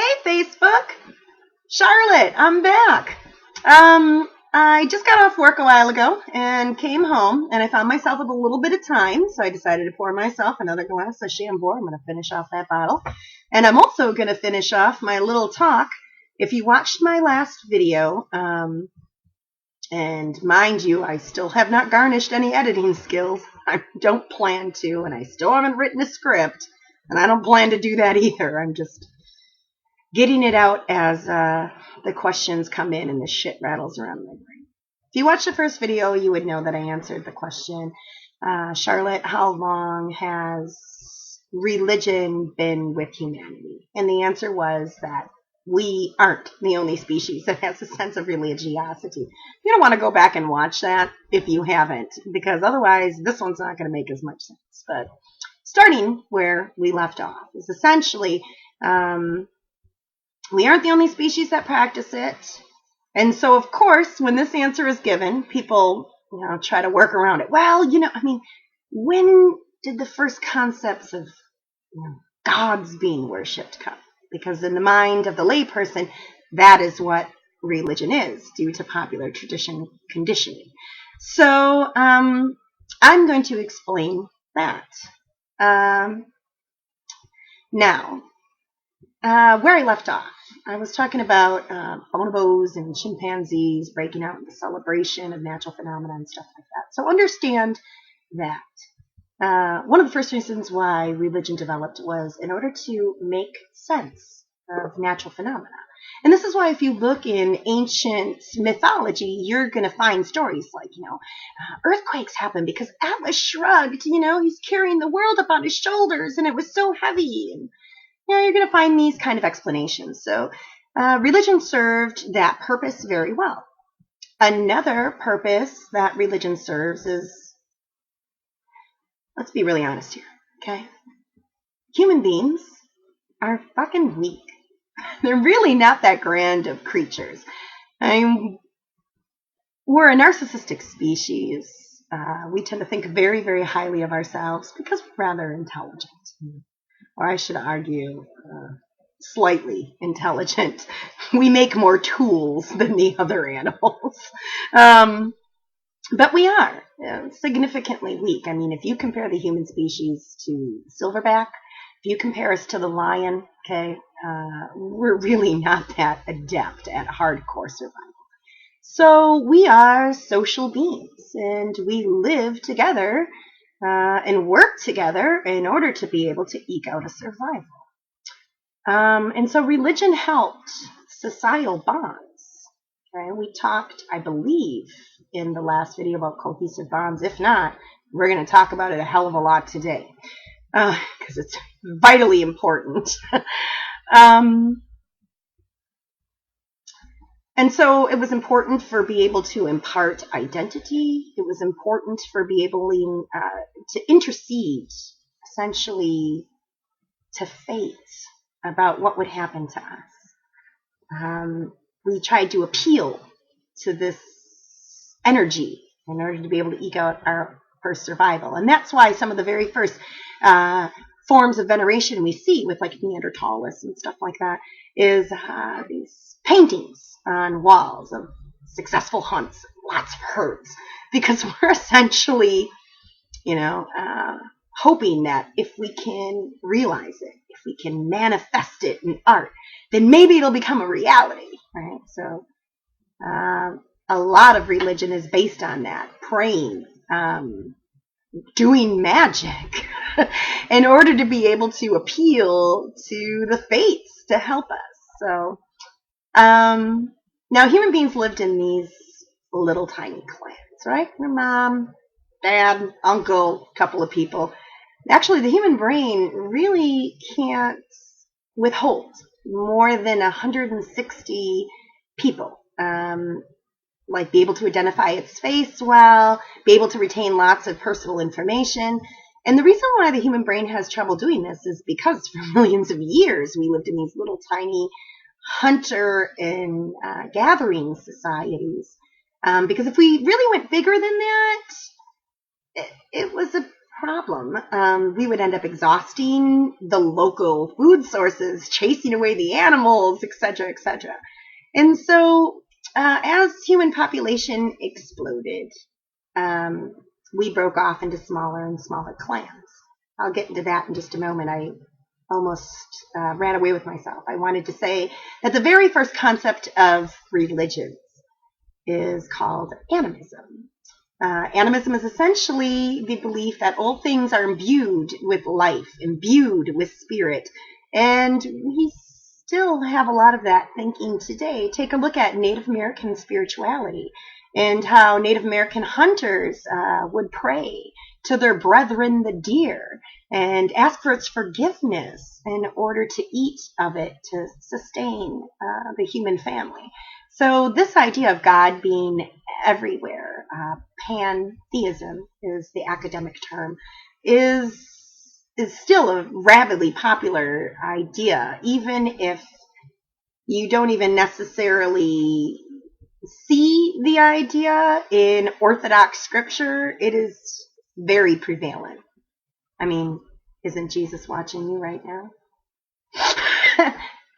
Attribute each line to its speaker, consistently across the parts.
Speaker 1: Hey, Facebook. Charlotte, I'm back. I just got off work a while ago and came home, and I found myself with a little bit of time, so I decided to pour myself another glass of Chambord. I'm going to finish off that bottle. And I'm also going to finish off my little talk. If you watched my last video, and mind you, I still have not garnished any editing skills. I don't plan to, and I still haven't written a script, and I don't plan to do that either. I'm just getting it out as the questions come in and the shit rattles around my brain. If you watched the first video, you would know that I answered the question, Charlotte, how long has religion been with humanity? And the answer was that we aren't the only species that has a sense of religiosity. You don't want to go back and watch that if you haven't, because otherwise this one's not going to make as much sense. But starting where we left off is essentially we aren't the only species that practice it. And so, of course, when this answer is given, people try to work around it. Well, when did the first concepts of gods being worshipped come? Because in the mind of the layperson, that is what religion is, due to popular tradition conditioning. So I'm going to explain that. Now, where I left off, I was talking about bonobos and chimpanzees breaking out into celebration of natural phenomena and stuff like that. So understand that one of the first reasons why religion developed was in order to make sense of natural phenomena. And this is why if you look in ancient mythology, you're going to find stories like, earthquakes happen because Atlas shrugged, he's carrying the world up on his shoulders and it was so heavy. And you're going to find these kind of explanations. So religion served that purpose very well. Another purpose that religion serves is, let's be really honest here, okay? Human beings are fucking weak. They're really not that grand of creatures. We're a narcissistic species. We tend to think very, very highly of ourselves because we're rather intelligent. Or I should argue, slightly intelligent. We make more tools than the other animals. But we are significantly weak. I mean, if you compare the human species to silverback, if you compare us to the lion, okay, we're really not that adept at hardcore survival. So we are social beings, and we live together and work together in order to be able to eke out a survival. And so religion helped societal bonds. Okay? We talked, I believe, in the last video about cohesive bonds. If not, we're going to talk about it a hell of a lot today because it's vitally important. And so it was important for being able to impart identity. It was important for being able to intercede, essentially, to fate about what would happen to us. We tried to appeal to this energy in order to be able to eke out our first survival. And that's why some of the very first forms of veneration we see with like Neanderthals and stuff like that is these paintings on walls of successful hunts, lots of herds, because we're essentially, hoping that if we can realize it, if we can manifest it in art, then maybe it'll become a reality, right? So a lot of religion is based on that, praying, doing magic in order to be able to appeal to the fates to help us. So now human beings lived in these little tiny clans, right? Your mom, dad, uncle, couple of people. Actually, the human brain really can't withhold more than 160 people. Be able to identify its face well, be able to retain lots of personal information. And the reason why the human brain has trouble doing this is because for millions of years we lived in these little tiny hunter and gathering societies. Because if we really went bigger than that, it was a problem. We would end up exhausting the local food sources, chasing away the animals, etc., etc. And so, as human population exploded, we broke off into smaller and smaller clans. I'll get into that in just a moment. I almost ran away with myself. I wanted to say that the very first concept of religions is called animism. Animism is essentially the belief that all things are imbued with life, imbued with spirit, and we still have a lot of that thinking today. Take a look at Native American spirituality and how Native American hunters would pray to their brethren the deer and ask for its forgiveness in order to eat of it to sustain the human family. So this idea of God being everywhere, pantheism is the academic term, is still a rapidly popular idea, even if you don't even necessarily see the idea in Orthodox scripture. It is very prevalent. I mean, isn't Jesus watching you right now?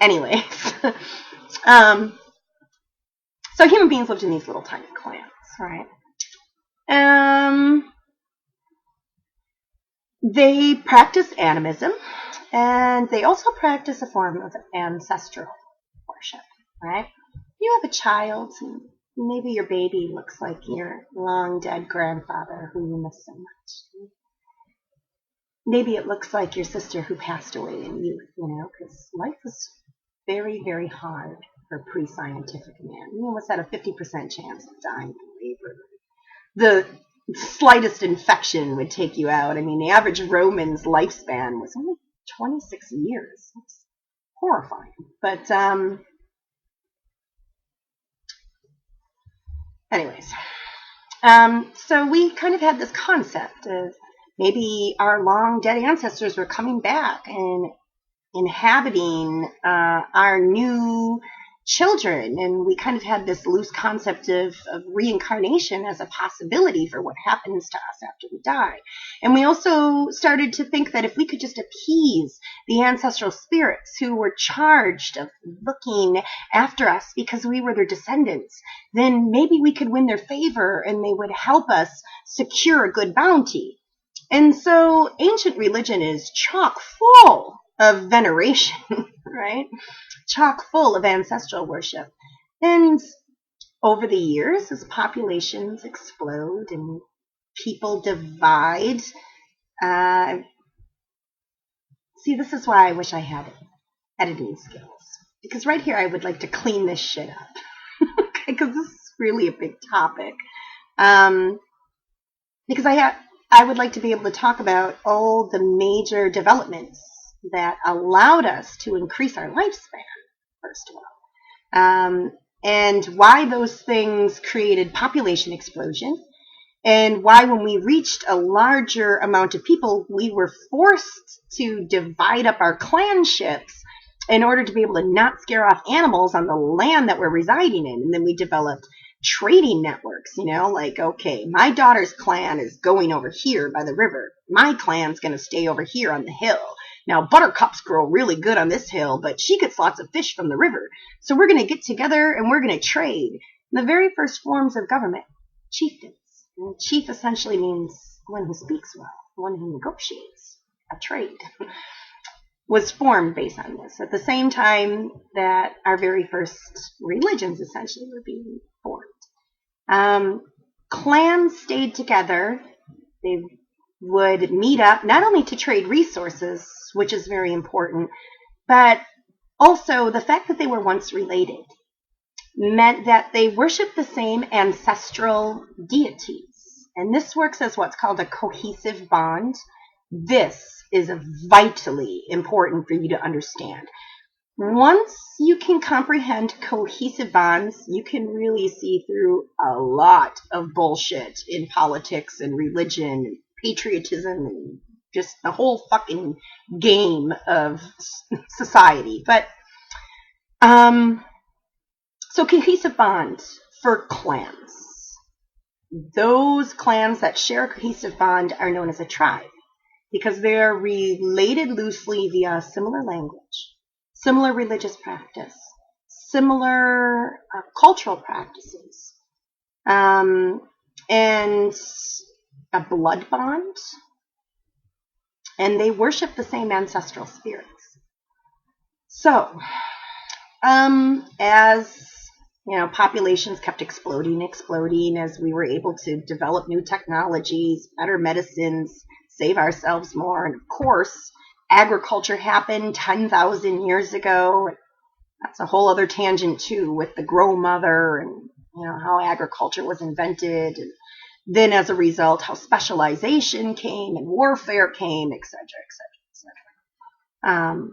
Speaker 1: Anyways, so human beings lived in these little tiny clans, right? They practice animism, and they also practice a form of ancestral worship, right? You have a child, and maybe your baby looks like your long dead grandfather who you miss so much. Maybe it looks like your sister who passed away in youth, because life was very, very hard for pre-scientific man. You almost had a 50% chance of dying in labor. The slightest infection would take you out. I mean, the average Roman's lifespan was only 26 years. It's horrifying. But anyways, so we kind of had this concept of maybe our long dead ancestors were coming back and inhabiting our new children, and we kind of had this loose concept of reincarnation as a possibility for what happens to us after we die. And we also started to think that if we could just appease the ancestral spirits who were charged of looking after us because we were their descendants, then maybe we could win their favor and they would help us secure a good bounty. And so ancient religion is chock full of veneration, right? Chock full of ancestral worship. And over the years, as populations explode and people divide, see, this is why I wish I had editing skills. Because right here, I would like to clean this shit up. Okay, because this is really a big topic. Because I would like to be able to talk about all the major developments that allowed us to increase our lifespan, first of all, and why those things created population explosion, and why when we reached a larger amount of people, we were forced to divide up our clanships in order to be able to not scare off animals on the land that we're residing in. And then we developed trading networks, like, okay, my daughter's clan is going over here by the river. My clan's going to stay over here on the hill. Now, buttercups grow really good on this hill, but she gets lots of fish from the river. So we're going to get together and we're going to trade. And the very first forms of government, chieftains. And chief essentially means one who speaks well, one who negotiates a trade, was formed based on this. At the same time that our very first religions essentially were being formed. Clans stayed together. They would meet up not only to trade resources, which is very important, but also the fact that they were once related meant that they worshiped the same ancestral deities. And this works as what's called a cohesive bond. This is vitally important for you to understand. Once you can comprehend cohesive bonds, you can really see through a lot of bullshit in politics and religion and patriotism and just the whole fucking game of society. But so cohesive bonds for clans. Those clans that share a cohesive bond are known as a tribe. because they're related loosely via similar language, similar religious practice, similar cultural practices, and a blood bond, and they worship the same ancestral spirits. So, as populations kept exploding as we were able to develop new technologies, better medicines, save ourselves more, and of course, agriculture happened 10,000 years ago. That's a whole other tangent too, with the grow mother and how agriculture was invented, and then as a result, how specialization came and warfare came, etc., etc., etc.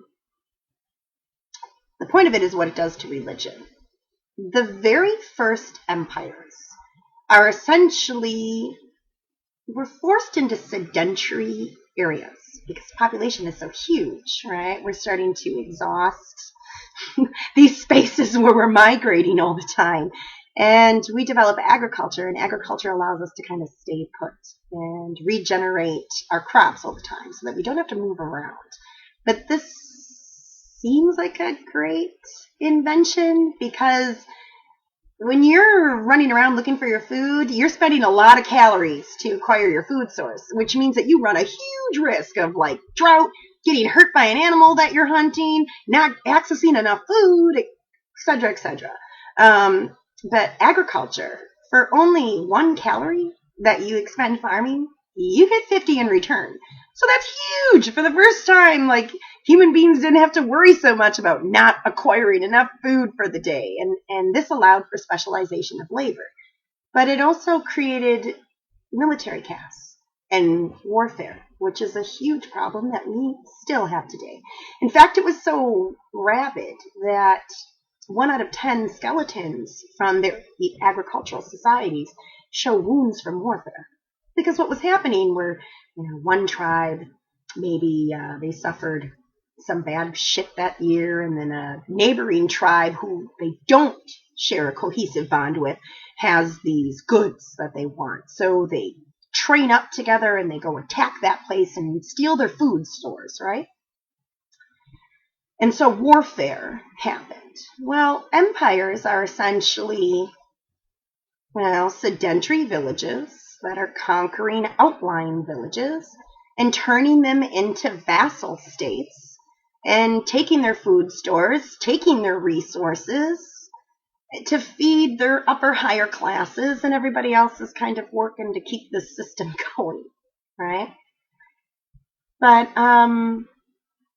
Speaker 1: The point of it is what it does to religion. The very first empires are essentially, we're forced into sedentary areas because the population is so huge, right? We're starting to exhaust these spaces where we're migrating all the time. And we develop agriculture, and agriculture allows us to kind of stay put and regenerate our crops all the time so that we don't have to move around. But this seems like a great invention because when you're running around looking for your food, you're spending a lot of calories to acquire your food source, which means that you run a huge risk of drought, getting hurt by an animal that you're hunting, not accessing enough food, etc., etc. But agriculture, for only 1 calorie that you expend farming, you get 50 in return. So that's huge. For the first time, human beings didn't have to worry so much about not acquiring enough food for the day. And this allowed for specialization of labor. But it also created military castes and warfare, which is a huge problem that we still have today. In fact, it was so rabid that 1 out of 10 skeletons from the agricultural societies show wounds from warfare. Because what was happening were, one tribe, maybe they suffered some bad shit that year, and then a neighboring tribe who they don't share a cohesive bond with has these goods that they want. So they train up together and they go attack that place and steal their food stores, right? And so warfare happened. Well, empires are essentially, sedentary villages that are conquering outlying villages and turning them into vassal states and taking their food stores, taking their resources to feed their upper higher classes, and everybody else is kind of working to keep the system going, right? But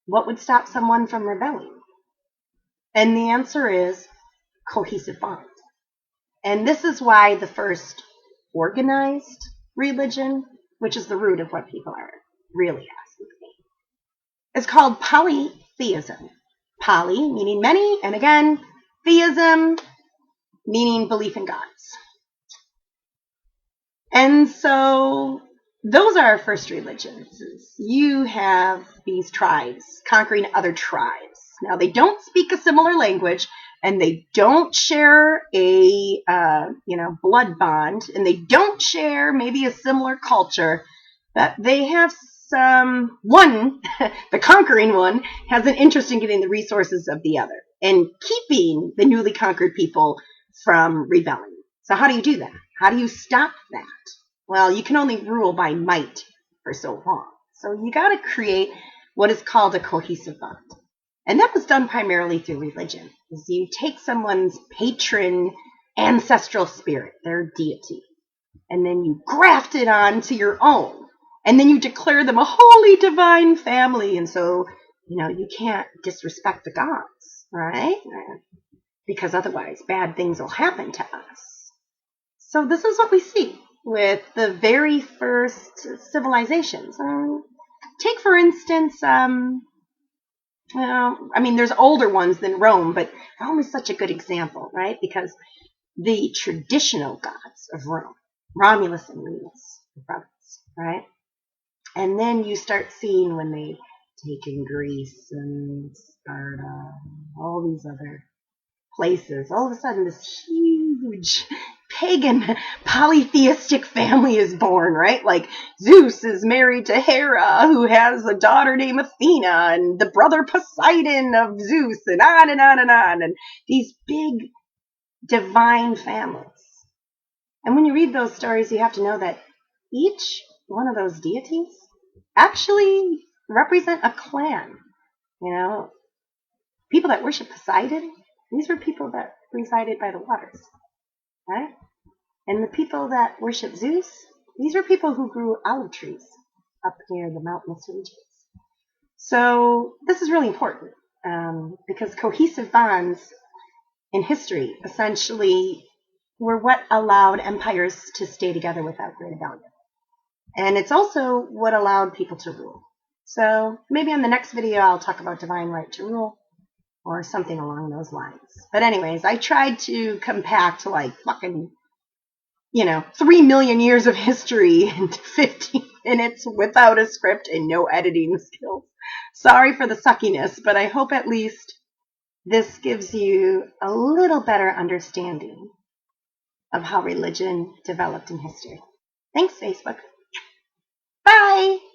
Speaker 1: what would stop someone from rebelling? And the answer is cohesive bond. And this is why the first organized religion, which is the root of what people are really asking me, is called polytheism. Poly meaning many, and again, theism meaning belief in gods. And so those are our first religions. You have these tribes conquering other tribes. Now, they don't speak a similar language, and they don't share a blood bond, and they don't share maybe a similar culture, but they have one, the conquering one, has an interest in getting the resources of the other and keeping the newly conquered people from rebelling. So how do you do that? How do you stop that? Well, you can only rule by might for so long. So you got to create what is called a cohesive bond. And that was done primarily through religion. Is you take someone's patron ancestral spirit, their deity, and then you graft it onto your own. And then you declare them a holy divine family. And so, you can't disrespect the gods, right? Because otherwise bad things will happen to us. So this is what we see with the very first civilizations. Take, for instance, there's older ones than Rome, but Rome is such a good example, right? Because the traditional gods of Rome, Romulus and Remus, the brothers, right? And then you start seeing when they take in Greece and Sparta, all these other places, all of a sudden this huge pagan polytheistic family is born, right? Like Zeus is married to Hera, who has a daughter named Athena, and the brother Poseidon of Zeus, and on and on and on, and these big divine families. And when you read those stories, you have to know that each one of those deities actually represent a clan. You know, people that worship Poseidon, these were people that resided by the waters, right? And the people that worship Zeus, these were people who grew olive trees up near the mountainous regions. So this is really important because cohesive bonds in history essentially were what allowed empires to stay together without great rebellion. And it's also what allowed people to rule. So maybe on the next video I'll talk about divine right to rule or something along those lines. But anyways, I tried to compact like fucking 3 million years of history into 15 minutes without a script and no editing skills. Sorry for the suckiness, but I hope at least this gives you a little better understanding of how religion developed in history. Thanks, Facebook. Bye!